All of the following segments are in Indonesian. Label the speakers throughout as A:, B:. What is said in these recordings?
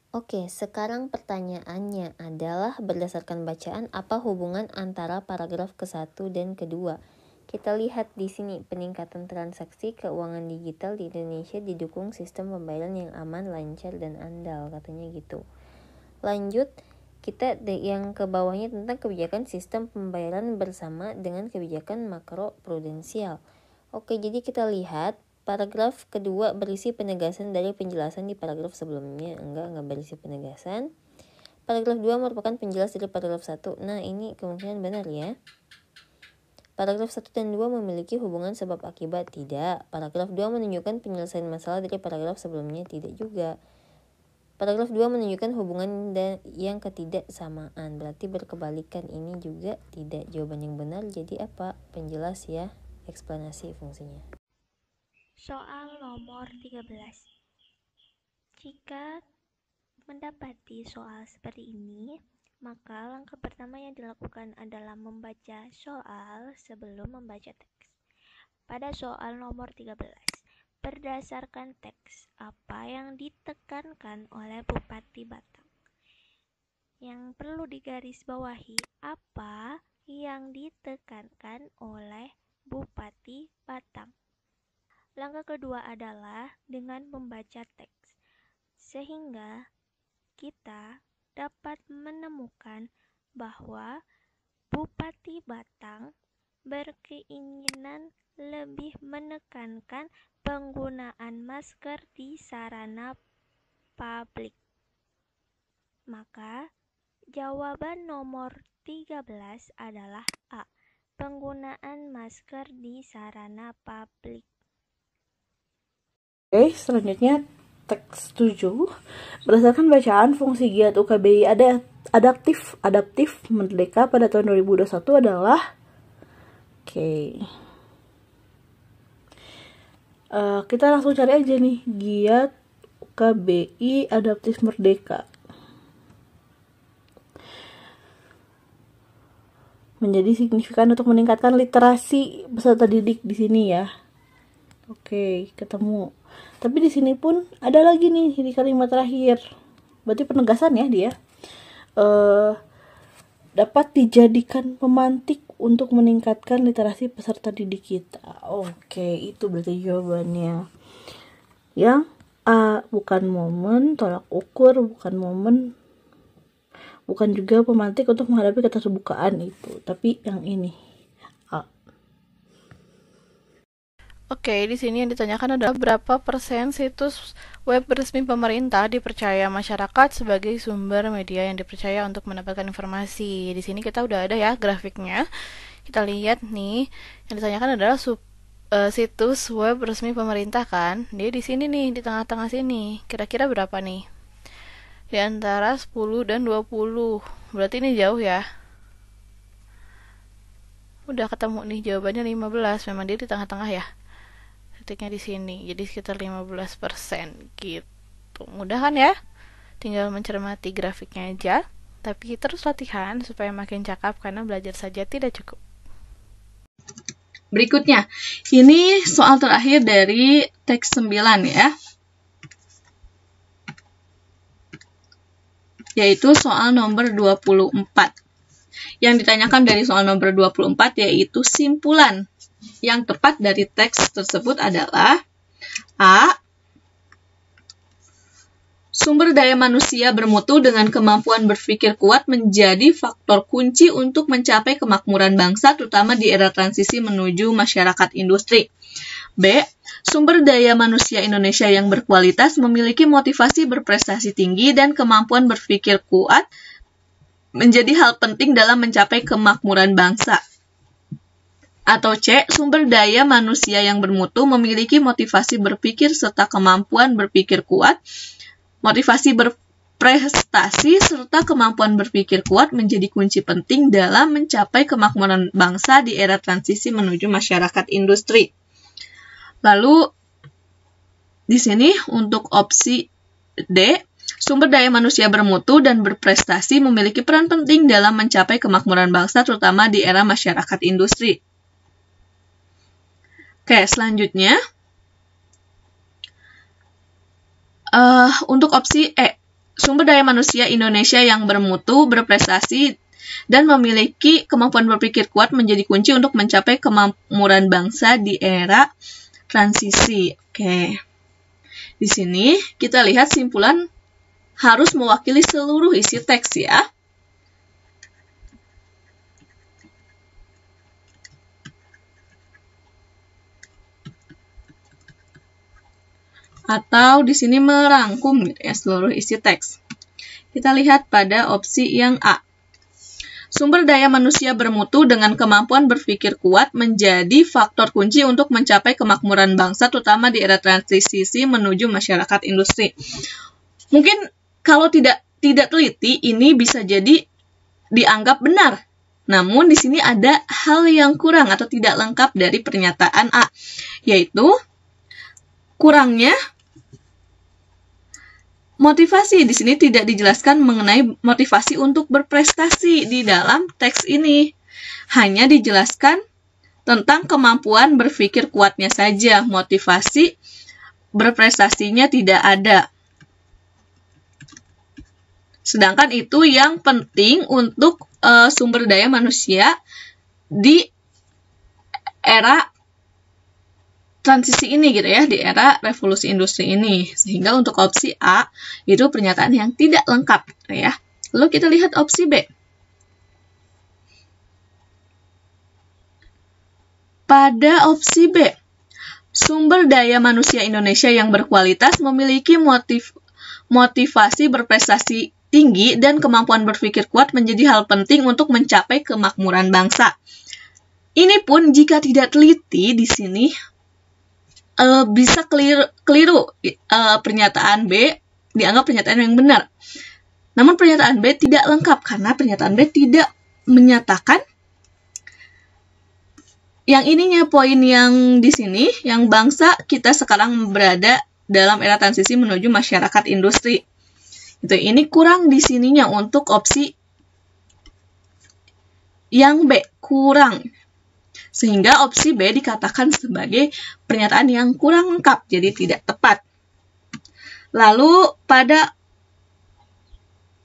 A: Oke, sekarang pertanyaannya adalah berdasarkan bacaan apa hubungan antara paragraf ke-1 dan kedua? Kita lihat di sini peningkatan transaksi keuangan digital di Indonesia didukung sistem pembayaran yang aman, lancar, dan andal, katanya gitu. Lanjut, kita yang ke bawahnya tentang kebijakan sistem pembayaran bersama dengan kebijakan makro prudensial. Oke, jadi kita lihat paragraf kedua berisi penegasan dari penjelasan di paragraf sebelumnya. Enggak berisi penegasan. Paragraf 2 merupakan penjelas dari paragraf 1. Nah, ini kemungkinan benar ya. Paragraf 1 dan 2 memiliki hubungan sebab akibat. Tidak. Paragraf 2 menunjukkan penyelesaian masalah dari paragraf sebelumnya. Tidak juga. Paragraf 2 menunjukkan hubungan yang ketidaksamaan. Berarti berkebalikan, ini juga tidak. Jawaban yang benar jadi apa? Penjelas ya. Eksplanasi fungsinya.
B: Soal nomor 13. Jika mendapati soal seperti ini, maka langkah pertama yang dilakukan adalah membaca soal sebelum membaca teks. Pada soal nomor 13, berdasarkan teks, apa yang ditekankan oleh Bupati Batang? Yang perlu digarisbawahi, apa yang ditekankan oleh Bupati Batang? Langkah kedua adalah dengan membaca teks, sehingga kita dapat menemukan bahwa Bupati Batang berkeinginan lebih menekankan penggunaan masker di sarana publik. Maka jawaban nomor 13 adalah A. Penggunaan masker di sarana publik.
C: Oke, selanjutnya teks 7. Berdasarkan bacaan, fungsi giat UKBI adaptif merdeka pada tahun 2021 adalah kita langsung cari aja nih, giat UKBI adaptif merdeka. Menjadi signifikan untuk meningkatkan literasi peserta didik di sini ya. Oke, ketemu. Tapi di sini pun ada lagi nih di kalimat terakhir. Berarti penegasan ya dia. Dapat dijadikan pemantik untuk meningkatkan literasi peserta didik kita. Oke, itu berarti jawabannya. Yang A, bukan momen, tolak ukur, bukan juga pemantik untuk menghadapi keterbukaan itu. Tapi yang ini.
D: Oke, di sini yang ditanyakan adalah berapa persen situs web resmi pemerintah dipercaya masyarakat sebagai sumber media yang dipercaya untuk mendapatkan informasi. Di sini kita udah ada ya grafiknya. Kita lihat nih, yang ditanyakan adalah situs web resmi pemerintah kan. Dia di sini nih, di tengah-tengah sini. Kira-kira berapa nih? Di antara 10 dan 20. Berarti ini jauh ya. Udah ketemu nih jawabannya 15. Memang dia di tengah-tengah ya. Titiknya di sini, jadi sekitar 15% gitu. Mudah kan ya? Tinggal mencermati grafiknya aja, tapi terus latihan supaya makin cakap karena belajar saja tidak cukup.
E: Berikutnya, ini soal terakhir dari teks 9 ya. Yaitu soal nomor 24. Yang ditanyakan dari soal nomor 24 yaitu simpulan. Yang tepat dari teks tersebut adalah A. Sumber daya manusia bermutu dengan kemampuan berpikir kuat menjadi faktor kunci untuk mencapai kemakmuran bangsa, terutama di era transisi menuju masyarakat industri. B. Sumber daya manusia Indonesia yang berkualitas memiliki motivasi berprestasi tinggi dan kemampuan berpikir kuat menjadi hal penting dalam mencapai kemakmuran bangsa. Atau C. Sumber daya manusia yang bermutu memiliki motivasi berpikir serta kemampuan berpikir kuat. Motivasi berprestasi serta kemampuan berpikir kuat menjadi kunci penting dalam mencapai kemakmuran bangsa di era transisi menuju masyarakat industri. Lalu, di sini untuk opsi D, sumber daya manusia bermutu dan berprestasi memiliki peran penting dalam mencapai kemakmuran bangsa, terutama di era masyarakat industri. Oke, selanjutnya, untuk opsi E, sumber daya manusia Indonesia yang bermutu, berprestasi, dan memiliki kemampuan berpikir kuat menjadi kunci untuk mencapai kemakmuran bangsa di era transisi. Oke. Di sini kita lihat simpulan harus mewakili seluruh isi teks ya. Atau di sini merangkum gitu ya seluruh isi teks. Kita lihat pada opsi yang A. Sumber daya manusia bermutu dengan kemampuan berpikir kuat menjadi faktor kunci untuk mencapai kemakmuran bangsa, terutama di era transisi menuju masyarakat industri. Mungkin kalau tidak teliti, ini bisa jadi dianggap benar. Namun di sini ada hal yang kurang atau tidak lengkap dari pernyataan A, yaitu kurangnya motivasi. Di sini tidak dijelaskan mengenai motivasi untuk berprestasi di dalam teks ini. Hanya dijelaskan tentang kemampuan berpikir kuatnya saja. Motivasi berprestasinya tidak ada. Sedangkan itu yang penting untuk sumber daya manusia di era transisi ini gitu ya, di era revolusi industri ini. Sehingga untuk opsi A itu pernyataan yang tidak lengkap gitu ya. Lalu kita lihat opsi B. Pada opsi B, sumber daya manusia Indonesia yang berkualitas memiliki motivasi berprestasi tinggi dan kemampuan berpikir kuat menjadi hal penting untuk mencapai kemakmuran bangsa. Ini pun jika tidak teliti di sini bisa keliru pernyataan B dianggap pernyataan yang benar. Namun pernyataan B tidak lengkap karena pernyataan B tidak menyatakan yang ininya, poin yang di sini, yang bangsa kita sekarang berada dalam era transisi menuju masyarakat industri. Ini kurang di sininya untuk opsi yang B, kurang. Sehingga opsi B dikatakan sebagai pernyataan yang kurang lengkap, jadi tidak tepat. Lalu pada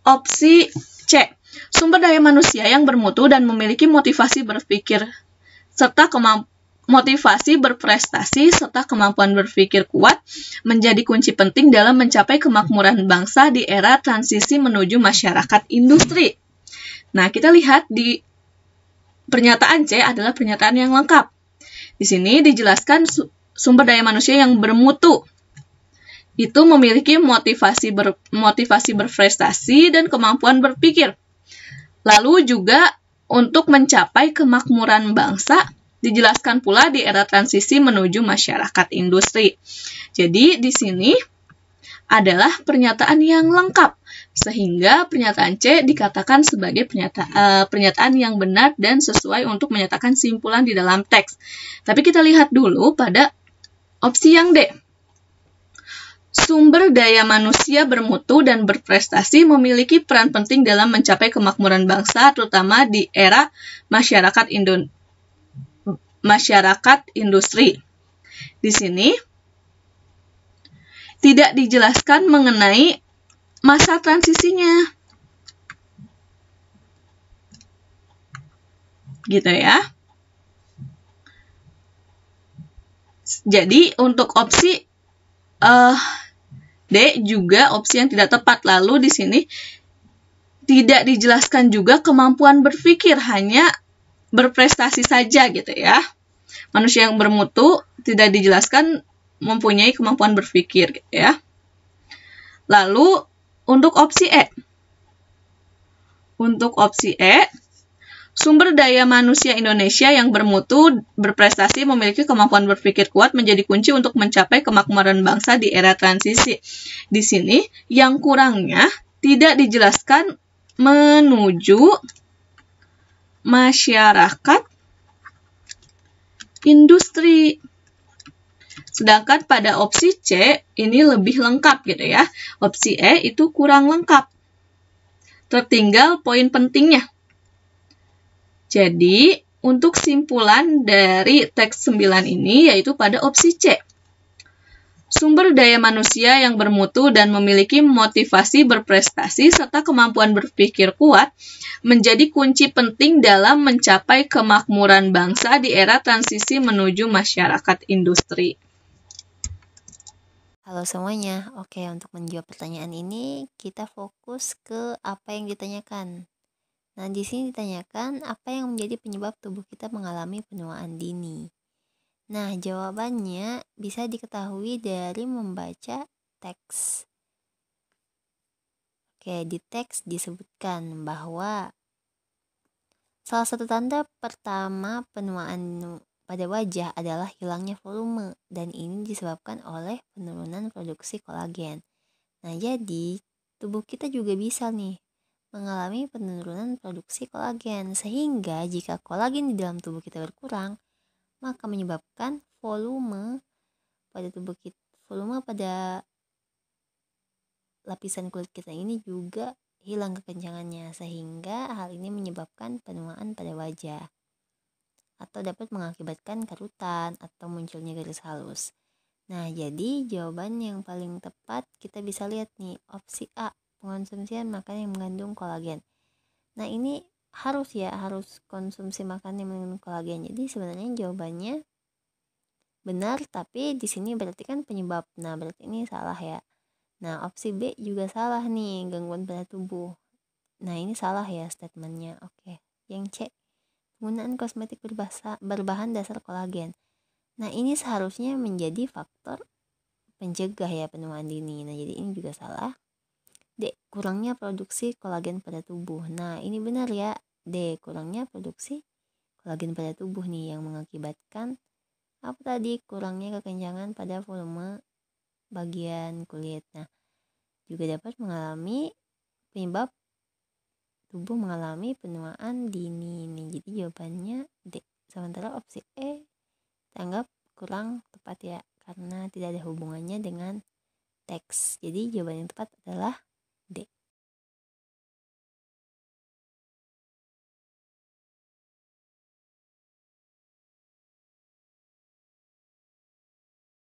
E: opsi C, sumber daya manusia yang bermutu dan memiliki motivasi berpikir serta motivasi berprestasi serta kemampuan berpikir kuat menjadi kunci penting dalam mencapai kemakmuran bangsa di era transisi menuju masyarakat industri. Nah, kita lihat di pernyataan C adalah pernyataan yang lengkap. Di sini dijelaskan sumber daya manusia yang bermutu itu memiliki motivasi berprestasi dan kemampuan berpikir. Lalu juga untuk mencapai kemakmuran bangsa dijelaskan pula di era transisi menuju masyarakat industri. Jadi di sini adalah pernyataan yang lengkap. Sehingga pernyataan C dikatakan sebagai pernyataan yang benar dan sesuai untuk menyatakan simpulan di dalam teks. Tapi kita lihat dulu pada opsi yang D. Sumber daya manusia bermutu dan berprestasi memiliki peran penting dalam mencapai kemakmuran bangsa, terutama di era masyarakat industri. Di sini tidak dijelaskan mengenai masa transisinya. Gitu ya. Jadi untuk opsi D juga opsi yang tidak tepat. Lalu di sini tidak dijelaskan juga kemampuan berpikir, hanya berprestasi saja gitu ya. Manusia yang bermutu tidak dijelaskan mempunyai kemampuan berpikir gitu ya. Lalu untuk opsi E. Untuk opsi E, sumber daya manusia Indonesia yang bermutu, berprestasi, memiliki kemampuan berpikir kuat menjadi kunci untuk mencapai kemakmuran bangsa di era transisi. Di sini yang kurangnya tidak dijelaskan menuju masyarakat industri. Sedangkan pada opsi C ini lebih lengkap gitu ya. Opsi E itu kurang lengkap. Tertinggal poin pentingnya. Jadi, untuk simpulan dari teks 9 ini yaitu pada opsi C. Sumber daya manusia yang bermutu dan memiliki motivasi berprestasi serta kemampuan berpikir kuat menjadi kunci penting dalam mencapai kemakmuran bangsa di era transisi menuju masyarakat industri.
A: Halo semuanya, oke, untuk menjawab pertanyaan ini kita fokus ke apa yang ditanyakan. Nah, di sini ditanyakan apa yang menjadi penyebab tubuh kita mengalami penuaan dini. Nah, jawabannya bisa diketahui dari membaca teks. Oke, di teks disebutkan bahwa salah satu tanda pertama penuaan pada wajah adalah hilangnya volume, dan ini disebabkan oleh penurunan produksi kolagen. Nah, jadi tubuh kita juga bisa nih mengalami penurunan produksi kolagen, sehingga jika kolagen di dalam tubuh kita berkurang, maka menyebabkan volume pada lapisan kulit kita ini juga hilang kekencangannya, sehingga hal ini menyebabkan penuaan pada wajah atau dapat mengakibatkan kerutan atau munculnya garis halus. Nah, jadi jawaban yang paling tepat kita bisa lihat nih, opsi A, pengonsumsian makanan yang mengandung kolagen. Nah, ini harus konsumsi makanan yang mengandung kolagen. Jadi sebenarnya jawabannya benar, tapi di sini berarti kan penyebab. Nah, berarti ini salah ya. Nah, opsi B juga salah nih, gangguan pada tubuh. Nah, ini salah ya statementnya. Oke. Yang C, penggunaan kosmetik berbahan dasar kolagen. Nah, ini seharusnya menjadi faktor pencegah ya penuaan dini. Nah, jadi ini juga salah. D, kurangnya produksi kolagen pada tubuh. Nah, ini benar ya. D, kurangnya produksi kolagen pada tubuh nih yang mengakibatkan apa tadi? Kurangnya kekencangan pada volume bagian kulit. Nah, juga dapat mengalami penyebab tubuh mengalami penuaan dini nih. Jadi jawabannya D. Sementara opsi E dianggap kurang tepat ya, karena tidak ada hubungannya dengan teks. Jadi jawaban yang tepat adalah